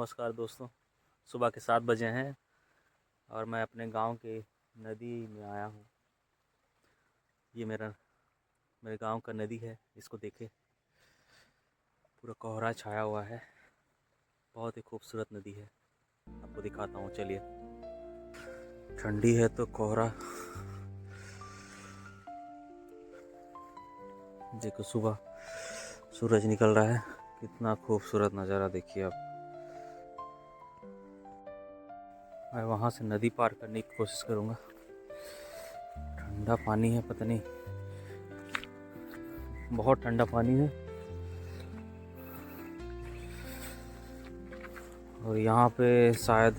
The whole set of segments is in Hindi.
नमस्कार दोस्तों, सुबह के 7 बजे हैं और मैं अपने गांव के नदी में आया हूं। ये मेरे गांव का नदी है। इसको देखें, पूरा कोहरा छाया हुआ है। बहुत ही खूबसूरत नदी है। आपको दिखाता हूं, चलिए। ठंडी है तो कोहरा देखो, सुबह सूरज निकल रहा है। कितना खूबसूरत नज़ारा देखिए आप। मैं वहाँ से नदी पार करने की कोशिश करूँगा। ठंडा पानी है, पता नहीं, बहुत ठंडा पानी है। और यहाँ पे शायद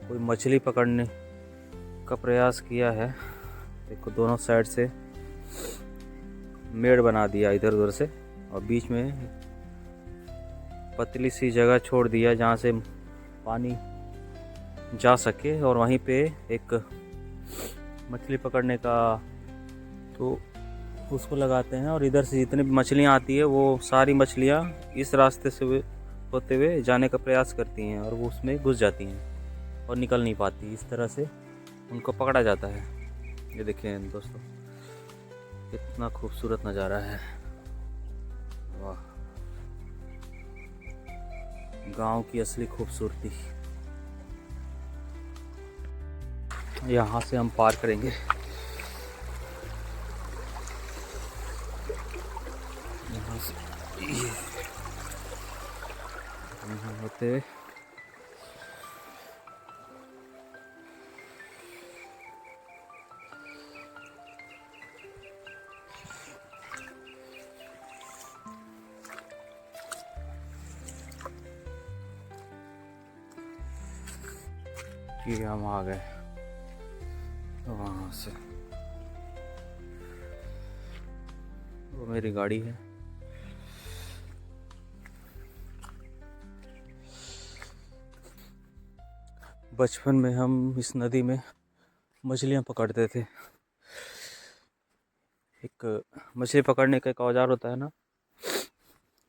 कोई मछली पकड़ने का प्रयास किया है। देखो, दोनों साइड से मेड़ बना दिया इधर उधर से, और बीच में पतली सी जगह छोड़ दिया जहाँ से पानी जा सके। और वहीं पे एक मछली पकड़ने का तो उसको लगाते हैं, और इधर से जितनी भी मछलियाँ आती है वो सारी मछलियाँ इस रास्ते से होते हुए जाने का प्रयास करती हैं और वो उसमें घुस जाती हैं और निकल नहीं पाती। इस तरह से उनको पकड़ा जाता है। ये देखें दोस्तों, कितना खूबसूरत नज़ारा है। वाह, गांव की असली खूबसूरती। यहाँ से हम पार करेंगे। यहाँ से यहाँ होते कि हम आ गए वहाँ से। वो मेरी गाड़ी है। बचपन में हम इस नदी में मछलियाँ पकड़ते थे। एक मछली पकड़ने का एक औजार होता है ना,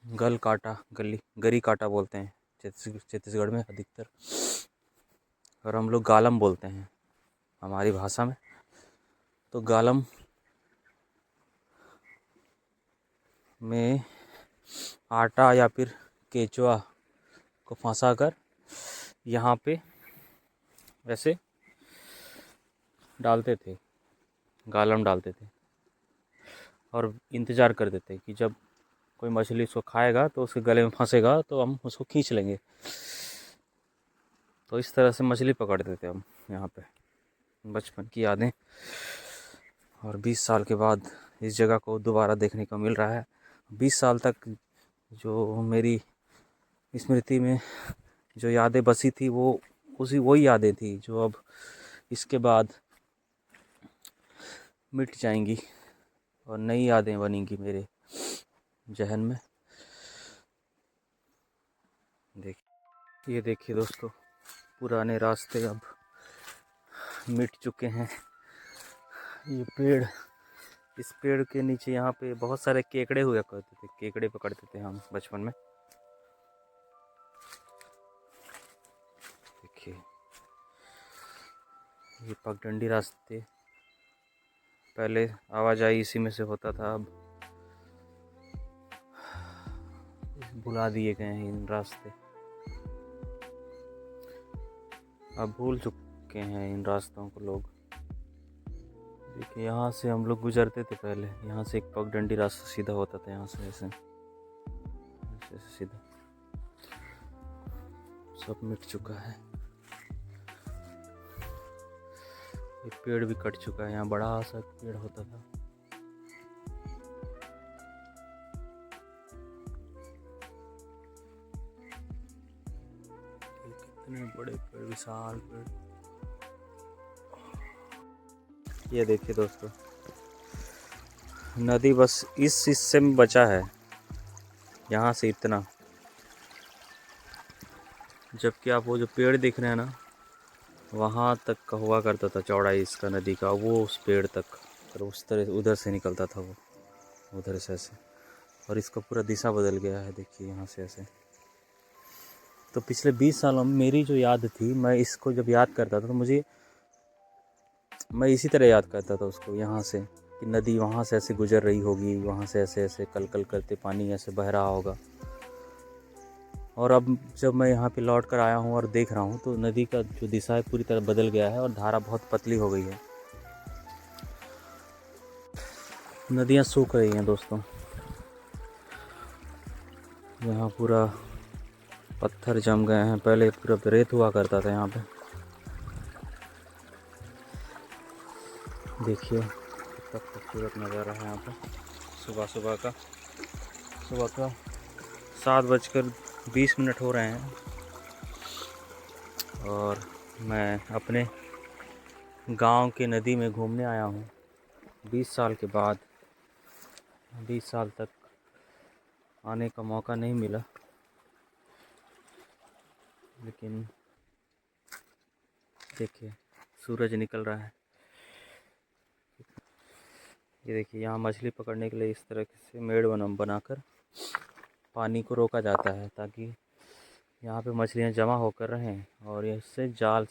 गरी काटा बोलते हैं छत्तीसगढ़ में अधिकतर, और हम लोग गालम बोलते हैं हमारी भाषा में। तो गालम में आटा या फिर केचुआ को फंसाकर यहाँ पे ऐसे डालते थे, गालम डालते थे, और इंतज़ार करते थे कि जब कोई मछली उसको खाएगा तो उसके गले में फंसेगा तो हम उसको खींच लेंगे। तो इस तरह से मछली पकड़ते थे हम यहाँ पे। बचपन की यादें। और 20 साल के बाद इस जगह को दोबारा देखने को मिल रहा है। 20 साल तक जो मेरी स्मृति में जो यादें बसी थी वो वही यादें थी जो अब इसके बाद मिट जाएंगी और नई यादें बनेंगी मेरे जहन में। ये देखिए दोस्तों, पुराने रास्ते अब मिट चुके हैं। ये इस पेड़ के नीचे यहाँ पे बहुत सारे केकड़े हुआ करते थे। केकड़े पकड़ते थे हम बचपन में। देखिए, ये पगडंडी रास्ते, पहले आवाजाही इसी में से होता था, अब भुला दिए गए हैं इन रास्ते। अब भूल चुके हैं इन रास्तों को लोग। देखिए, यहाँ से हम लोग गुजरते थे पहले। यहाँ से एक पगडंडी रास्ता सीधा होता था, यहाँ से ऐसे सीधा। सब मिट चुका है। ये पेड़ भी कट चुका है। यहाँ बड़ा सा पेड़ होता था। कितने बड़े पेड़, विशाल पेड़। ये देखिए दोस्तों, नदी बस इस हिस्से में बचा है, यहाँ से इतना। जबकि आप वो जो पेड़ दिख रहे हैं ना, वहाँ तक का हुआ करता था चौड़ाई इसका नदी का, वो उस पेड़ तक, और उस तरह उधर से निकलता था वो, उधर से ऐसे। और इसका पूरा दिशा बदल गया है। देखिए, यहाँ से ऐसे तो पिछले 20 सालों में मेरी जो याद थी, मैं इसको जब याद करता था तो मैं इसी तरह याद करता था उसको, यहाँ से कि नदी वहाँ से ऐसे गुजर रही होगी, वहाँ से ऐसे ऐसे कल कल करते पानी ऐसे बह रहा होगा। और अब जब मैं यहाँ पे लौट कर आया हूँ और देख रहा हूँ तो नदी का जो दिशा है पूरी तरह बदल गया है और धारा बहुत पतली हो गई है। नदियाँ सूख रही हैं दोस्तों। यहाँ पूरा पत्थर जम गए हैं, पहले पूरा रेत हुआ करता था यहाँ पे। देखिए कितना खूबसूरत नज़ारा है यहाँ पे। सुबह का 7:20 हो रहे हैं और मैं अपने गांव के नदी में घूमने आया हूँ 20 साल के बाद। 20 साल तक आने का मौका नहीं मिला, लेकिन देखिए सूरज निकल रहा है। ये देखिए यहाँ मछली पकड़ने के लिए इस तरह से मेड़ बनाकर पानी को रोका जाता है ताकि यहाँ पे मछलियाँ जमा होकर रहें, और इससे जाल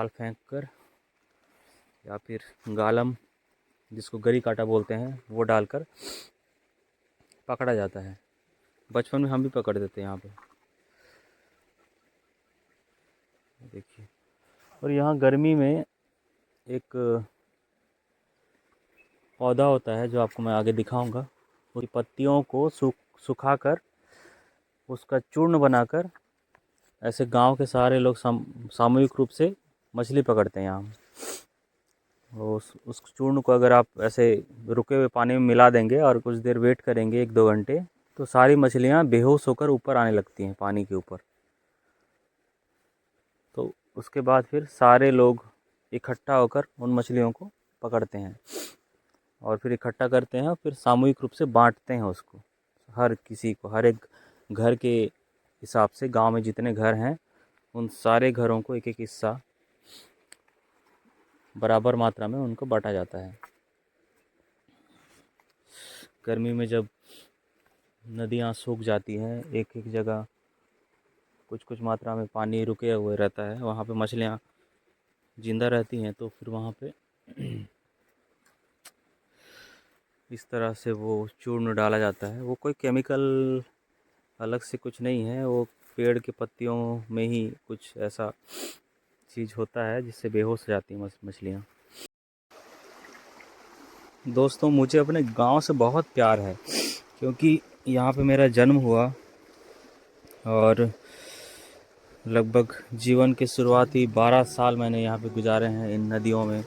फेंक कर या फिर गालम, जिसको गरी काटा बोलते हैं, वो डालकर पकड़ा जाता है। बचपन में हम भी पकड़ते थे यहाँ पे, देखिए। और यहाँ गर्मी में एक पौधा होता है जो आपको मैं आगे दिखाऊंगा। उसकी पत्तियों को सुखाकर उसका चूर्ण बनाकर ऐसे गांव के सारे लोग सामूहिक रूप से मछली पकड़ते हैं यहाँ। उस चूर्ण को अगर आप ऐसे रुके हुए पानी में मिला देंगे और कुछ देर वेट करेंगे 1-2 घंटे, तो सारी मछलियाँ बेहोश होकर ऊपर आने लगती हैं पानी के ऊपर। तो उसके बाद फिर सारे लोग इकट्ठा होकर उन मछलियों को पकड़ते हैं और फिर इकट्ठा करते हैं और फिर सामूहिक रूप से बांटते हैं उसको हर किसी को, हर एक घर के हिसाब से। गांव में जितने घर हैं उन सारे घरों को एक एक हिस्सा बराबर मात्रा में उनको बांटा जाता है। गर्मी में जब नदियाँ सूख जाती हैं, एक एक जगह कुछ कुछ मात्रा में पानी रुके हुए रहता है, वहाँ पे मछलियाँ जिंदा रहती हैं, तो फिर वहाँ पे इस तरह से वो चूर्ण डाला जाता है। वो कोई केमिकल अलग से कुछ नहीं है, वो पेड़ के पत्तियों में ही कुछ ऐसा चीज़ होता है जिससे बेहोश हो जाती हैं मछलियाँ। दोस्तों मुझे अपने गांव से बहुत प्यार है, क्योंकि यहाँ पे मेरा जन्म हुआ और लगभग जीवन के शुरुआती 12 साल मैंने यहाँ पे गुजारे हैं इन नदियों में।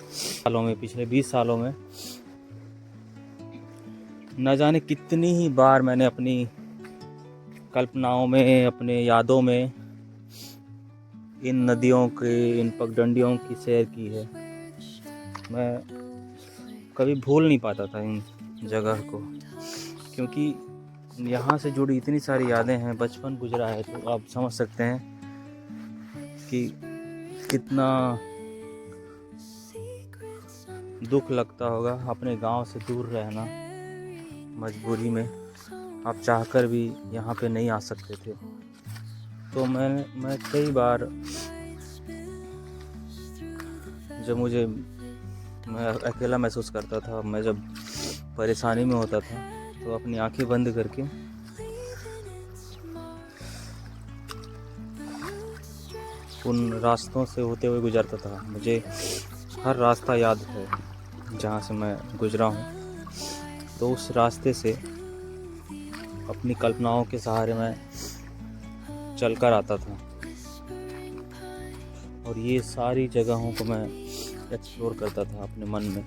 पिछले 20 सालों में न जाने कितनी ही बार मैंने अपनी कल्पनाओं में, अपने यादों में इन नदियों के, इन पगडंडियों की सैर की है। मैं कभी भूल नहीं पाता था इन जगह को, क्योंकि यहाँ से जुड़ी इतनी सारी यादें हैं। बचपन गुजरा है तो आप समझ सकते हैं कि कितना दुख लगता होगा अपने गांव से दूर रहना, मजबूरी में आप चाहकर भी यहाँ पे नहीं आ सकते थे। तो मैं कई बार जब मैं अकेला महसूस करता था, मैं जब परेशानी में होता था, तो अपनी आंखें बंद करके उन रास्तों से होते हुए गुजरता था। मुझे हर रास्ता याद है जहाँ से मैं गुजरा हूँ। तो उस रास्ते से अपनी कल्पनाओं के सहारे मैं चलकर आता था और ये सारी जगहों को मैं एक्सप्लोर करता था अपने मन में।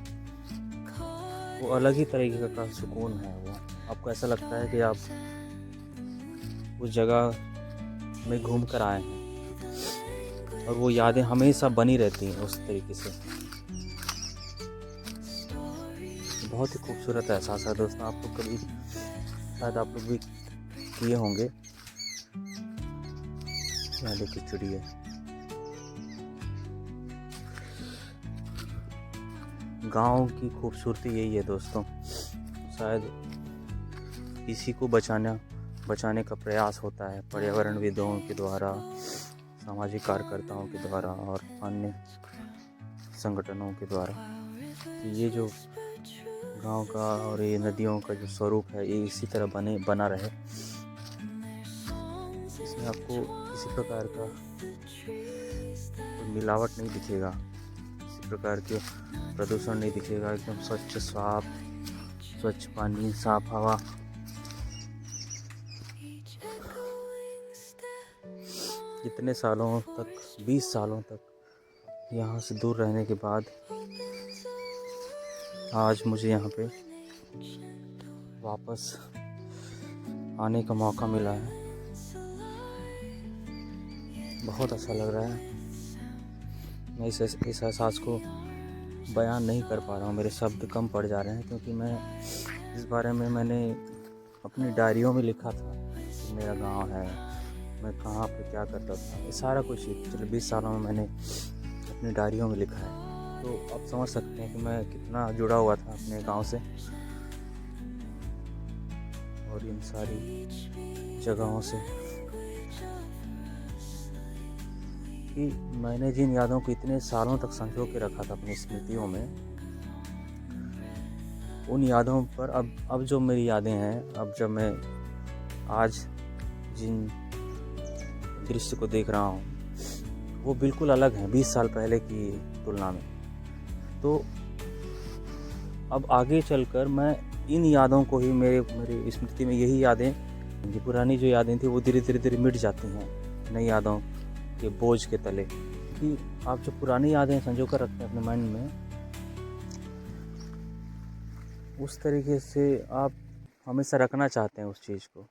वो अलग ही तरीके का सुकून है। वो आपको ऐसा लगता है कि आप उस जगह में घूम कर आए हैं और वो यादें हमेशा बनी रहती हैं उस तरीके से। बहुत ही खूबसूरत एहसास है दोस्तों। आप लोग कभी शायद आप लोग भी किए होंगे। यहाँ देखिए चिड़िया, गांव की खूबसूरती यही है दोस्तों। शायद इसी को बचाना बचाने का प्रयास होता है पर्यावरणविदों के द्वारा, सामाजिक कार्यकर्ताओं के द्वारा और अन्य संगठनों के द्वारा। ये जो गांव का और ये नदियों का जो स्वरूप है ये इसी तरह बना रहे। इसमें आपको किसी प्रकार का मिलावट नहीं दिखेगा, किसी प्रकार के प्रदूषण नहीं दिखेगा। एकदम स्वच्छ स्वच्छ पानी, साफ हवा। इतने सालों तक, 20 सालों तक यहाँ से दूर रहने के बाद आज मुझे यहाँ पे वापस आने का मौका मिला है। बहुत अच्छा लग रहा है। मैं इस एहसास को बयान नहीं कर पा रहा हूँ, मेरे शब्द कम पड़ जा रहे हैं, क्योंकि मैं इस बारे में मैंने अपनी डायरियों में लिखा था कि मेरा गांव है, मैं कहाँ पे क्या करता था, ये सारा कुछ पिछले 20 सालों में मैंने अपनी डायरियों में लिखा है। तो आप समझ सकते हैं कि मैं कितना जुड़ा हुआ था अपने गांव से और इन सारी जगहों से, कि मैंने जिन यादों को इतने सालों तक संजो के रखा था अपनी स्मृतियों में, उन यादों पर अब जो मेरी यादें हैं, अब जब मैं आज जिन दृश्य को देख रहा हूँ वो बिल्कुल अलग हैं 20 साल पहले की तुलना में। तो अब आगे चलकर मैं इन यादों को ही मेरी स्मृति में यही यादें, जो पुरानी जो यादें थी वो धीरे धीरे मिट जाती हैं नई यादों के बोझ के तले। कि आप जो पुरानी यादें संजो कर रखते हैं अपने माइंड में, उस तरीके से आप हमेशा रखना चाहते हैं उस चीज़ को।